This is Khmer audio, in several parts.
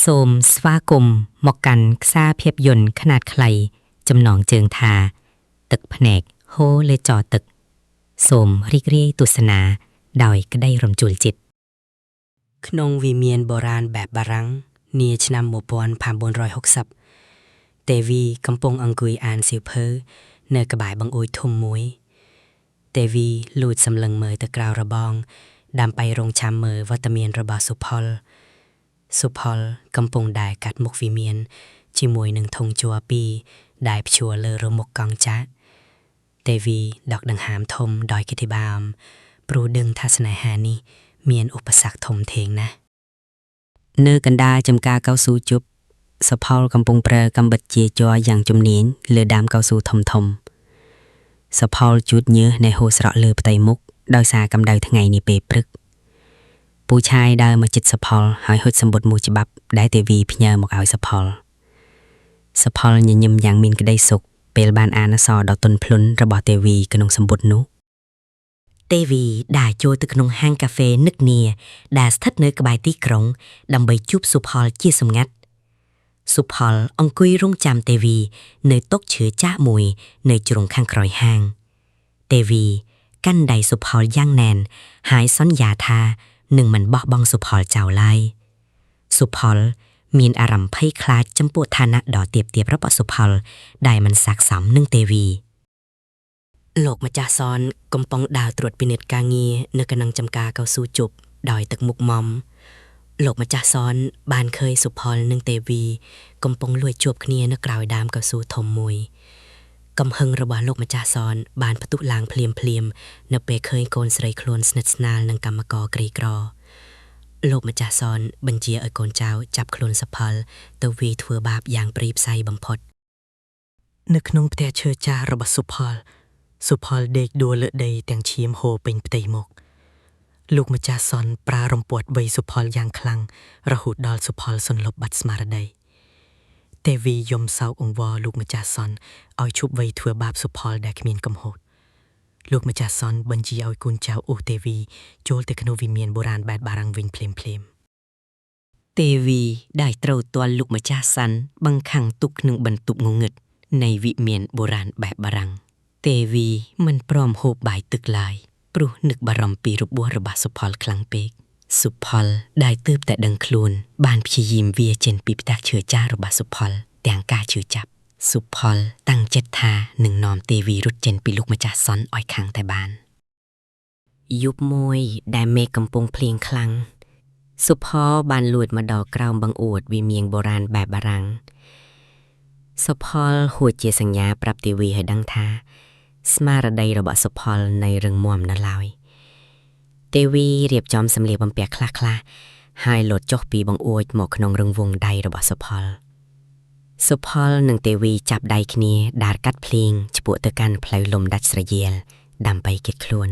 សូមស្វាគមន៍មកកាន់ខ្សែភាពយន្តខ្នាតខ្លីចំណងជើងថាទឹកភ្នែកហូរលើចอទឹកសូមរីករាយទស្សនាដោយក្តីរំជួលចិត្តក្នុងវិមានបុរាណបែបបារាំងនាឆ្នាំ1560ទេវីកំពុងអង្គុយអានសៀវភៅនៅក្បែរបង្អួចធំមួយទេវីលូតសម្លឹងមើលទៅក្រៅរបងដើម្បីរងចាំមើលវត្តមានរបស់សុផលកំពុងដើរកាត់មុខវិមានជាមួយនឹងធុងជ័រពីរដែលព្យួរលើរមុខកង់ចាក់ទេវីដកដង្ហើមធំដោយគិតបាមព្រោះដឹងថាស្នេហានេះមានឧបសគ្គធំធេងណាស់នៅកណ្ដាលចំការកៅស៊ូជប់សុផលកំពុងប្រើកាំបិតជាជ័រយ៉ាងជំនាញលើដើមកៅស៊ូធំសុផលជូតញើសនៃហូរស្រក់លើផ្ទៃមុខដោយសារកម្ដៅថ្ងៃនេះពេលព្រឹកពូឆាយដើរមកជិតសុផលហើយហុចសម្បុតមួយច្បាប់ដែលទេវីផ្ញើមកឲ្យសុផលញញឹមយ៉ាងមានក្តីសុខពេលបានអានអក្សរដ៏ទន់ភ្លន់របស់ទេវីក្នុងសម្បុតនោះទេវីដើរចូលទៅក្នុងហាងកាហ្វេនឹកនាដែលស្ថិតនៅក្បែរទីក្រុងដើម្បីជួបសុផលជាសម្ងាត់សុផលអង្គុយរង់ចាំទេវីនៅតុឈើចាស់មួយនៅជ្រុងខាងក្រោយហាងទេវីកាន់ដៃសុផលយ៉ាងណែនហើយសន្យាថានឹងមិនបោះបង់សុផលចោលឡើយសុផលមានអារម្មណ៍ភ័យខ្លាចចំពោះឋានៈដ៏ទាបរបស់សុផលដែលមិនស័ក្តិសមនឹងទេវីលោកម្ចាស់សនកំពុងដើរត្រួតពិនិត្យការងារនៅកណ្ដឹងចំការកៅស៊ូជប់ដោយទឹកមុខមមលោកម្ចាស់សនបានឃើញសុផលនិងទេវីកំពុងលួចជួបគ្នានៅក្រោយដើមកៅស៊ូធំមួយកំហឹងរបស់លោកម្ចាស់សនបានផ្ទុះឡើងភ្លាមនៅពេលឃើញកូនស្រីខ្លួនស្និទ្ធស្នាលនឹងកម្មករក្រីក្រលោកម្ចាស់សនបញ្ជាឲ្យកូនចៅចាប់ខ្លួនសុផលទៅវាយធ្វើបាបយ៉ាងព្រៃផ្សៃបំផុតនៅក្នុងផ្ទះឈើចាស់របស់សុផលដេកដួលលើដីទាំងឈាមហូរពេញផ្ទៃមុខលោកម្ចាស់សនប្រើរំពាត់វៃសុផលយ៉ាងខ្លាំងរហូតដល់សុផលសន្លប់បាត់ស្មារតីទេវីយំសោកអង្វរលោកម្ចាស់សនឲ្យឈប់វៃធ្វើបាបសុផលដែលគ្មានកំហុសលោកម្ចាស់សនបញ្ជាឲ្យកូនចៅអូសទេវីចូលទៅក្នុងវិមានបុរាណបែបបារាំងវិញភ្លាមទេវីได้ត្រូវទាល់លោកម្ចាស់សាន់បង្ខាំងទុកក្នុងបន្ទប់ងងឹតនៃវិមានបុរាណបែបបារាំងទេវីមិនព្រមហូបបាយទឹកឡើយព្រោះនឹកបារម្ភពីរបួសរបស់សុផលខ្លាំងពេកសុផលដែលទើបតែដឹងខ្លួនបានព្យាយាមវាចេញពីផ្ទះឈើចាស់របស់សុផលទាំងការឈឺចាប់សុផលតាំងចិត្តថានឹងនាំទេវីរត់ចេញពីលោកម្ចាស់សនឲ្យខាងតែបានយប់មួយដែលមេឃកំពុងភ្លៀងខ្លាំងសុផលបានលួចមកដល់ក្រោមបង្អួចវិមានបុរាណបែបបារាំងសុផលហួចជាសញ្ញាប្រាប់ទេវីឲ្យដឹងថាស្មារតីរបស់សុផលនៅរឹងមាំនៅឡើយទេវីរៀបចំសម្លៀកបំពាក់ខ្លះហើយលោតចុះពីបង្អួចមកក្នុងរង្វង់ដៃរបស់សុផលនិងទេវីចាប់ដៃគ្នាដើរកាត់ភ្លៀងឆ្ពោះទៅកាន់ផ្លូវលំដាច់ស្រយាលដើម្បីគេចខ្លួន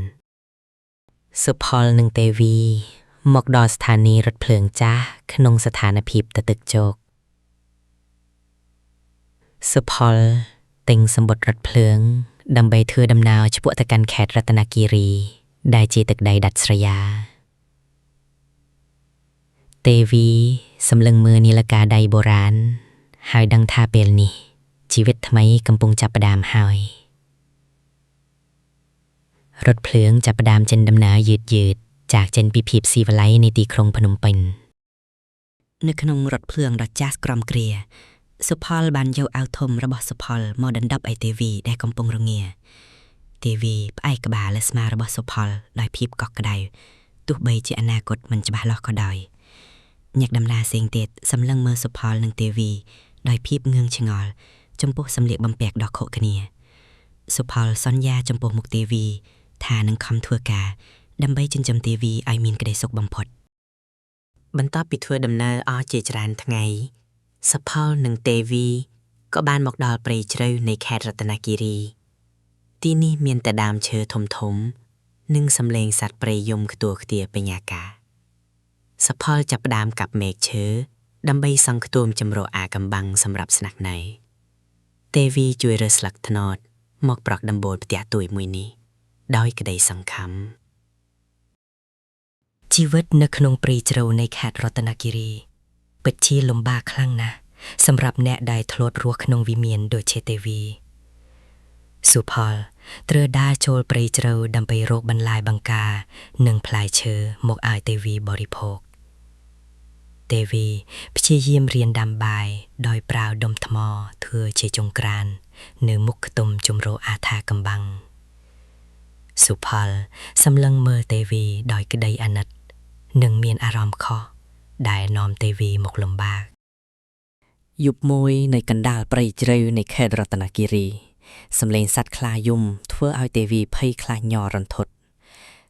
សុផលនិងទេវីមកដល់ស្ថានីយ៍រថភ្លើងចាស់ក្នុងស្ថានភាពទទឹកជោកសុផលទិញសម្បុត្ររថភ្លើងដើម្បីធ្វើដំណើរឆ្ពោះទៅកាន់ខេត្តរតនគិរីដែលជាទឹកដីដាច់ស្រយាលទេវីសម្លឹងមើលនាឡិកាដៃបុរាណហើយដឹងថាពេលនេះជីវិតថ្មីកំពុងចាប់ផ្ដើមហើយរថភ្លើងចាប់ផ្ដើមចេញដំណើរយឺតจากចេញពីភាពស៊ីវិល័យនៃទីក្រុងភ្នំពេញនៅក្នុងរថភ្លើងដ៏ចាស់ក្រំគ្រាសុផលបានយកអាវធំរបស់សុផលមកដណ្ដប់ឲ្យទេវីដែលកំពុងរងាទេវីផ្អែកក្បាលលើស្មារបស់សុផលដោយភាពកក់ក្ដៅទោះបីជាអនាគតមិនច្បាស់លាស់ក៏ដោយញាក់ដំណើរផ្សេងទៀតសម្លឹងមើលសុផលនិងទេវីដោយភាពងឿងឆ្ងល់ចំពោះសម្លៀកបំពាក់ដ៏ខុសគ្នាសុផលសន្យាចំពោះមុខទេវីថានឹងខំធ្វើការដើម្បីចិញ្ចឹមទេវីឲ្យមានក្តីសុខបំផុតបន្ទាប់ពីធ្វើដំណើរអស់ជាច្រើនថ្ងៃសុផលនិងទេវីក៏បានមកដល់ព្រៃជ្រៅនៃខេត្តរតនគិរីទីនេះមានតែដើមឈើធំនិងសំឡេងសត្វព្រៃយំខ្ទួខ្ទាពេញអាកាសសុផលចាប់ផ្ដើមកាប់មែកឈើដើម្បីសង់ខ្ទួមចម្រោះអាកំបាំងសម្រាប់ស្នាក់នៅទេវីជួយរើសស្លឹកត្នោតមកប្រក់ដំបូលផ្ទះទួយមួយនេះដោយក្តីសង្ឃឹមជីវិតនៅក្នុងព្រៃជ្រៅនៃខេត្តរតនគិរី ពិតជាលំបាកខ្លាំងណាស់សម្រាប់អ្នកដែលធ្លាប់រស់ក្នុងវិមានដូចជាទេវីសុផលត្រូវដើរចូលព្រៃជ្រៅដើម្បីរកបន្លែបង្ការនិងផ្លែឈើមកឲ្យទេវីបរិភោគទេវីព្យាយាមរៀនដាំបាយដោយប្រើដុំថ្មធ្វើជាចង្ក្រាននៅមុខខ្ទមជំរកអាថាកំបាំងសុផលសម្លឹងមើលទេវីដោយក្តីអាណិតនិងមានអារម្មណ៍ខុសដែលនាំទេវីមកលំបាកយប់មួយនៅកណ្ដាលព្រៃជ្រៅនៃខេត្តរតនគិរីសំឡេងសត្វខ្លាយំធ្វើឲ្យទេវីភ័យខ្លាចញ័ររន្ធត់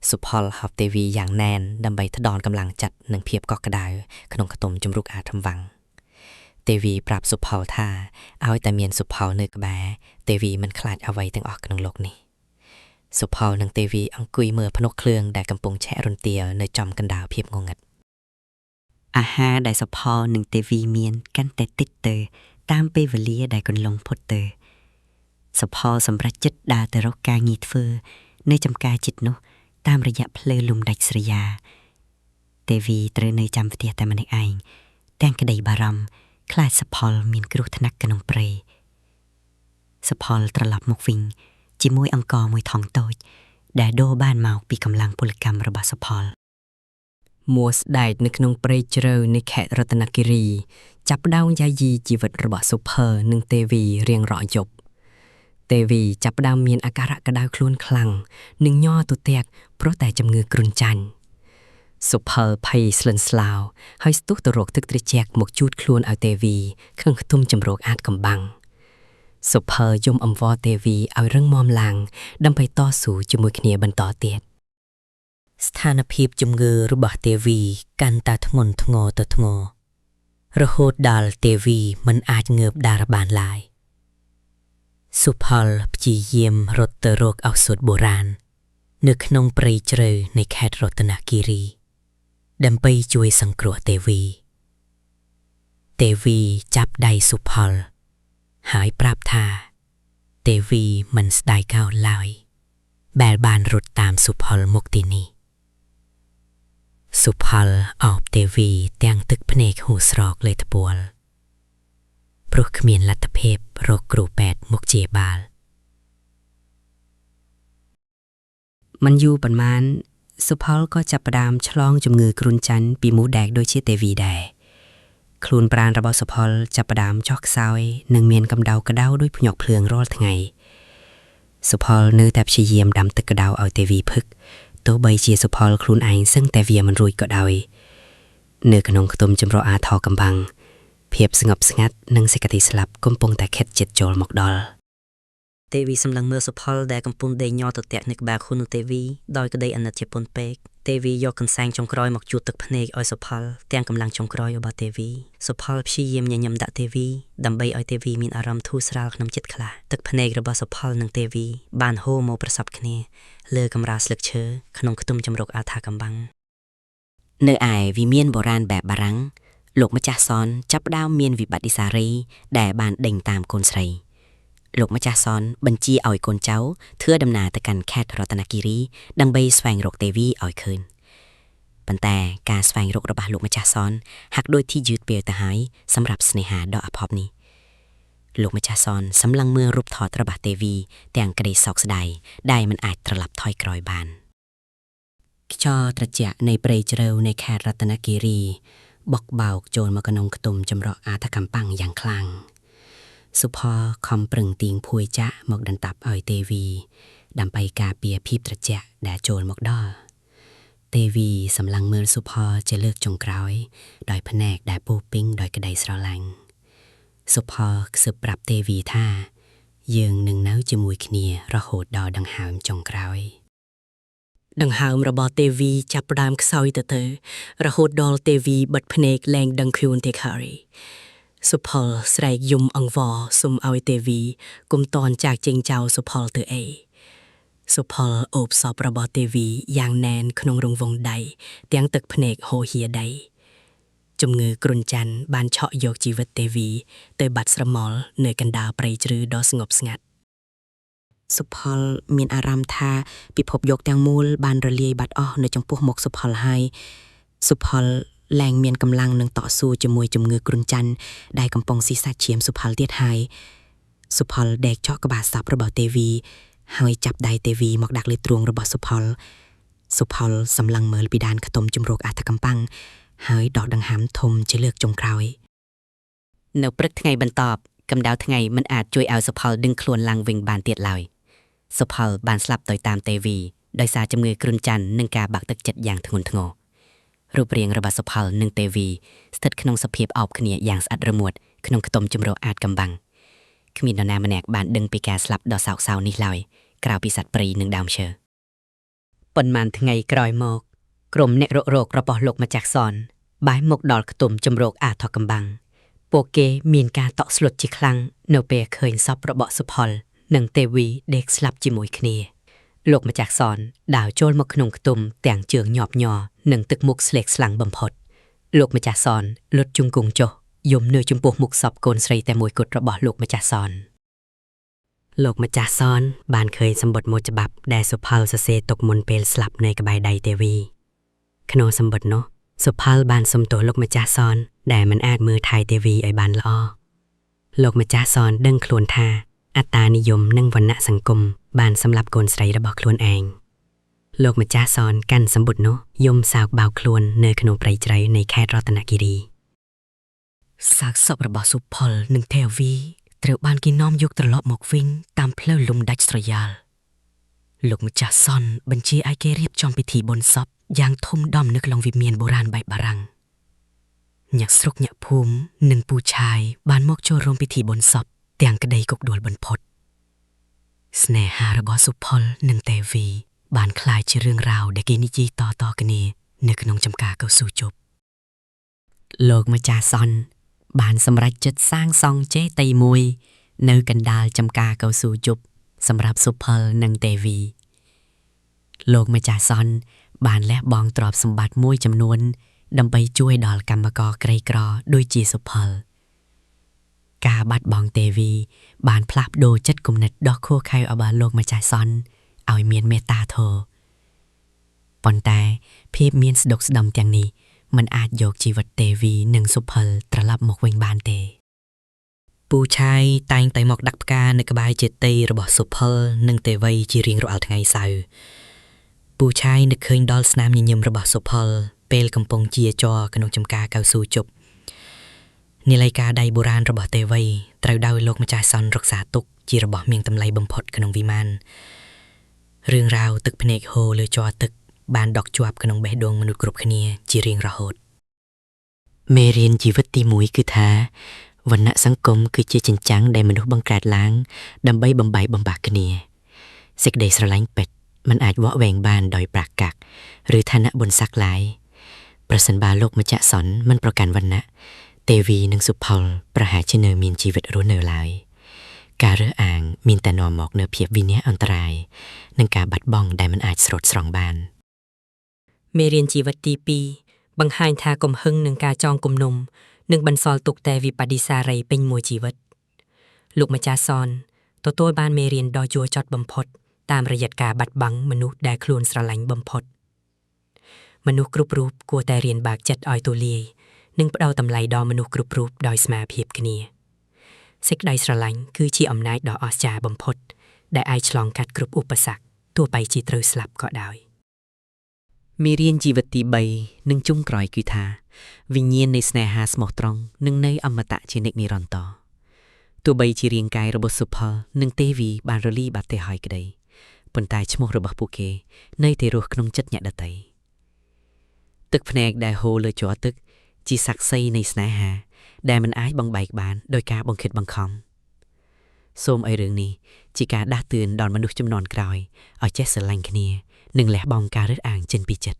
សុផលហៅទេវីយ៉ាងណែនដើម្បីថ្ដនកម្លាំងចិត្តនិងភាពកក់ក្ដៅក្នុងខ្ទមជំរុកអាថំវាំងទេវីប្រាប់សុផលថាឲ្យតែមានសុផលនៅក្បែរទេវីមិនខ្លាចអ្វីទាំងអស់ក្នុងโลกនេះសុផលនិងទេវីអង្គុយមើលភ្នក់គ្រឿងដែលកំពុងឆែករន្ទាលនៅចំកណ្ដាលភាពងងឹតអាហារដែលសុផលនិងទេវីមានកាន់តែតិចទៅតាមពេលវេលាដែលកន្លងផុតទៅសុផលសម្រេចចិត្តដើរទៅរកការងារធ្វើនៅចំការចិត្តនោះតាមរយៈផ្លូវលំដាច់ស្រយាទេវីត្រូវនៅចាំផ្ទះតែម្នាក់ឯងទាំងក្តីបារម្ភខ្លាចសុផលមានគ្រោះថ្នាក់ក្នុងព្រៃសុផលត្រឡប់មកវិញជាមួយអង្ករមួយថង់តូចដែលដូរបានមកពីកម្លាំងពលកម្មរបស់សុផលមួស្ដែកនៅក្នុងព្រៃជ្រៅនៃខេត្តរតនគិរីចាប់ផ្ដើមយាយីជីវិតរបស់សុផលនិងទេវីរៀងរាល់យប់ទេវីចាប់ផ្ដើមមានអាការៈក្តៅខ្លួនខ្លាំងនិងញ័រទទែកព្រោះតែជំងឺគ្រុនចាញ់សុផលភ័យស្លន់ស្លោហើយស្ទុះទៅរកទឹកត្រជាក់មកជូតខ្លួនឲ្យទេវីក្នុងខ្ទមជំរកអាតកំបាំងសុផលយំអង្វរទេវីឲ្យរឹងមាំឡើងដើម្បីតស៊ូជាមួយគ្នាបន្តទៀតស្ថានភាពជំងឺរបស់ទេវីកាន់តែធ្ងន់ធ្ងរទៅធ្ងររហូតដល់ទេវីមិនអាចងើបដើរបានឡើយសុផលព្យាយាមរត់ទៅរកឱសថបុរាណនៅក្នុងព្រៃជ្រៅនៃខេត្តរតនគិរីដើម្បីជួយសង្គ្រោះទេវីចាប់ដៃសុផលហើយប្រាប់ថាទេវីមិនស្ដាយកោតឡើយបែរបានរត់តាមសុផលមកទីនេះសុផលអោបទេវីទាំងទឹកភ្នែកហូរស្រកលេថ្ពាល់ព្រោះគ្មានលទ្ធភាពរកគ្រូពេទ្យមកព្យាបាលមិនយូរប៉ុន្មានសុផលក៏ចាប់ផ្ដើមឆ្លងជំងឺគ្រុនចាញ់ពីមូសដែកដូចជាទេវីដែរខ្លួនប្រាណរបស់សុផលចាប់ផ្ដើមចុះខ្សោយនិងមានកម្ដៅក្តៅដោយភ្ញាក់ភ្លើងរាល់ថ្ងៃសុផលនៅតែព្យាយាមដាំទឹកក្តៅឲ្យទេវីផឹកទោះបីជាសុផលខ្លួនឯងសឹងតែវាមិនរួចក៏ដោយនៅក្នុងខ្ទមចម្រោះអាថោកំបាំងភាពស្ងប់ស្ងាត់និងសេចក្តីស្លាប់កំពុងតែខិតជិតចូលមកដល់ទេវីសម្លឹងមើលសុផលដែលកំពុងដេកញ័រទទែកនៅក្បែរខ្លួននោះទេវីដោយក្តីអាណិតជាពន់ពេកទេវីយកកន្សែងចុងក្រោយមកជូតទឹកភ្នែកឲ្យសុផលទាំងកម្លាំងចុងក្រោយរបស់ទេវីសុផលព្យាយាមញញឹមដាក់ទេវីដើម្បីឲ្យទេវីមានអារម្មណ៍ធូរស្រាលក្នុងចិត្តខ្លះទឹកភ្នែករបស់សុផលនិងទេវីបានហូរមកប្រសពគ្នាលើកម្រាលស្លឹកឈើក្នុងខ្ទមចម្រុកអាថាកំបាំងនៅឯវិមានបុរាណបែបបារាំងលោកម្ចាស់សនចាប់ផ្ដើមមានវិបត្តិសារីដែលបានដេញតាមកូនស្រីលោកម្ចាស់សនបញ្ជាឲ្យកូនចៅធ្វើដំណើរទៅកាន់ខេត្តរតនគិរីដើម្បីស្វែងរកទេវីឲ្យឃើញប៉ុន្តែការស្វែងរករបស់លោកម្ចាស់សនហាក់ដូចជាយឺតពេលទៅហើយសម្រាប់ស្នេហាដ៏អភ័ព្វនេះលោកម្ចាស់សនសម្លឹងមើលរូបថតរបស់ទេវីទាំងក្តីសោកស្ដាយដែលមិនអាចត្រឡប់ថយក្រោយបានខ្យល់ត្រជាក់នៃព្រៃជ្រៅនៃខេត្តរតនគិរីបក់បោកចូលមកក្នុងខ្ទមចម្រោះអាថកំបាំងយ៉ាងខ្លាំងសុផលខំប្រឹងទាញភួយចាក់មកដណ្តាប់ឲ្យទេវីដើម្បីការពារភាពត្រជាក់ដែលចូលមកដល់ទេវីសម្លឹងមើលសុផលជាលើកចុងក្រោយដោយភ្នែកដែលពោពេញដោយក្តីស្រឡាញ់សុផលខ្សឹបប្រាប់ទេវីថាយើងនឹងនៅជាមួយគ្នារហូតដល់ដង្ហើមចុងក្រោយដង្ហើមរបស់ទេវីចាប់ផ្ដើមខ្សោយទៅរហូតដល់ទេវីបិទភ្នែកលែងដឹងខ្លួនទេខារីសុផលស្រែកយំអង្វរសុំឲ្យទេវីគុំតនចាកចេញចោលសុផលទៅអីសុផលអូបសពរបស់ទេវីយ៉ាងណែនក្នុងរង្វង់ដៃទាំងទឹកភ្នែកហូរហៀដៃជំងឺគ្រុនចាញ់បានឆក់យកជីវិតទេវីទៅបាត់ស្រមោលនៅកណ្ដាលព្រៃជ្រៅដ៏ស្ងប់ស្ងាត់សុផលមានអារម្មណ៍ថាពិភពលោកទាំងមូលបានរលាយបាត់អស់នៅចំពោះមុខសុផលហើយសុផល แรงเมียนกำลังนึงต่อสู้จมวยจมงือกรุนจันได้กำปองศีรษะเฉียมสุพลเตียดหายสุพลแดกเจาะกระบาดสับระเบิดเตวีหายจับได้เตวีหมอกดักเลยตรวงระเบิดสุพลสำลังเมลปิดานขตมจุมโรกอาทกำปังหายดอกดังหามทมจะเลือกจงครอยเนปรึกไงบันตอบกำดาวไงมันอาจช่วยเอาสุพลดึงคลวนลังวิ่งบานเตียดลอยสุพลบานสลับต่อยตามเตวีโดยสาจมือกรุนจันนึงกาบักตึกจัดอย่างทงนทงรูปเรียงระบาดสุพลนึงเตวีสถิตขนมสเพียบออกขณีอย่างสะอัดระมวดขนมขตมจุมโรอาจกำบังขมินนาแมนกบานดึงปีแกสลับดอกสาวนี่ลอยกล่าวปีศาจปรีหนึ่งดาวเชอปนมันไงกรอยหมกกรมเนโรโรกระปอโลกมาจากซอนบายหมกดอกขตมจุมโรอาจทอกำบังโปเกมีนการต่อสลดจิคลังโนเปเคยซอบระบาดสุพลนึงเตวีเด็กสลับจิมวยขณีโลกมาจากซอนดาวโจลมกขนมขตุมแต่งเจืองหยอบหยอหนึ่งตึกมุกสเล็กสลังบำพดโลกมาจากซอนลดจุงกุงโจยมเนื้อจุมปูมุกสอบโกนใส่แต่มวยกดระบาดโลกมาจากซอนโลกมาจากซอนบานเคยสมบทโมจบับแดสุพลสเซตกมนเปลสลับในกระบายใดเตวีขนมสมบทโนสุพลบานสมตัวโลกมาจากซอนแดมันอาจมือไทยเตวีไอบานละอโลกมาจากซอนดึงคลวนทาอัตตานิยมนั่งวันณะสังคมบานสำหรับโกนใส่ระบอกคลวนเองโลกมาจ้าซอนกันสมบุตรโนยมสาวบ่าวคลวนเนยขนมไพรใจในแคทรัตนกิรีสากศพระบอบสุพลหนึ่งเทวีเตรียบานกินน้อมยกตลอดหมกวิ่งตามเพลลุมดัชสรยาลโลกมาจ้าซอนบัญชีไอเกเรียบจอมพิธีบนซอบอย่างทุ่มดอมนึกลองวิเมียนโบราณใบบารังหยักสรุกหยักภูมิหนึ่งปูชายบานมกโจรมพิธีบนซอบเตียงกระไดกกดวลบนพดสเนหาระบอสุพลหนึ่งเตวีบานคลายชื่อเรื่องราวเด็กนิจีต่อกันนี้นึกนงจำกาเกาสู่จบโลกมาจาซอนบานสำรัจจัดสร้างซองเจไตมวยเนื้อกันดาลจำกาเกาสู่จบสำหรับสุพลหนึ่งเตวีโลกมาจาซอนบานและบองตรอบสมบัติมวยจำนวนดำไปช่วยดอลกรรมกรไกรกรอด้วยจีสุพลกาบัดบองเตวีบานพลับโดจัดกุมนัดดอกโคไคอบาโลกมาจ่ายซอนเอาเมียนเมตาโทปอนแต่เพียบเมียนสดกสดมอย่างนี้มันอาจโยกชีวิตเตวีหนึ่งสุพลตรลับหมกเวงบานเตปูชายตายไตหมอกดักกาในกบายเจตีระบอบสุพลหนึ่งเตวีจีเรียงเราเอาทั้งไงใส่ปูชายนึกเคยดอลสนามยิมระบอบสุพลเปลกำปงเจียจอกนกจำกาเกาสู่จบในรายการใดโบราณระบอบเตวีตราวดาวโลกมาจ่ายซอนรักษาตุกจีระบอบเมียงตำไลบำพดขนมวิมานเรื่องราวตึกพเนกโฮเลยจอตึกบานดอกจวบขนมเบดวงมนุษย์กรุบขเนียจีเรียงระโหดเมเรียนจีวิตตีมุยคือท้าวันณะสังคมคือเจจินจังได้มนุษย์บังกราดล้างดำใบบำใบบำบากขเนียเสกเดสระลังเป็ดมันอาจวะแหวงบานดอยปรากกักหรือฐานะบนซักหลายประสันบาโลกมาจะสอนมันประกันวันณะเตวีหนึ่งสุพลประหารชเนอมีนชีวิตรู้เนอลายการเรืออ่างมีนแต่นอหมอกเนื้อเพียบวิเนียอันตรายนังกาบัดบ้องได้มันอาจสรดสรองบานเมเรียนจีวัตตีปีบังหายทากลมหึงหนึ่งกาจองกลมนมหนึ่งบันซอลตุกแต่วิปดิสาไรเป็นมวยจีวัตลูกมาจาซอนตัวบ้านเมเรียนดอจัวจอดบำพดตามระยะกาบัดบังมนุษย์ได้คลูนสระลังบำพดมนุษย์กรุบรูปกลัวแต่เรียนบากจัดออยตัวเลียหนึ่งเปล่าตำไลดอมนุษย์กรุบรูปดอยสมาเพียบกันเนียเซ็กไดสระลังคือชีอำนาจดออสจาบำพดได้ไอฉลองกัดกรุบอุปสรรคตัวไปจีตรสลับก็ได้มีเรียนจีวตีใบหนึ่งจุ่มกรอยกุธาวิญญาณในสเนหาสมองตรงหนึ่งในอมตะชีเนกนิรันต่อตัวใบจีเรียงกายระบบสุพลหนึ่งเตวีบานรลีบาดเตหอยกระไดปนตายชโมระบบปูเกในเทโรขนมจัดหยาดไตตึกแผนกได้โฮเลยจัวตึกจีสักไซในสเนหาได้มันอ้ายบังใบบานโดยการบังเคิดบังคอมส้มไอเรื่องนี้จีการด่าตื่นดอนมนุษย์จำนวนกรอยเอาเจสลังคเนียหนึ่งแหลบองการเลือดอ่างเจนปีเจ็ด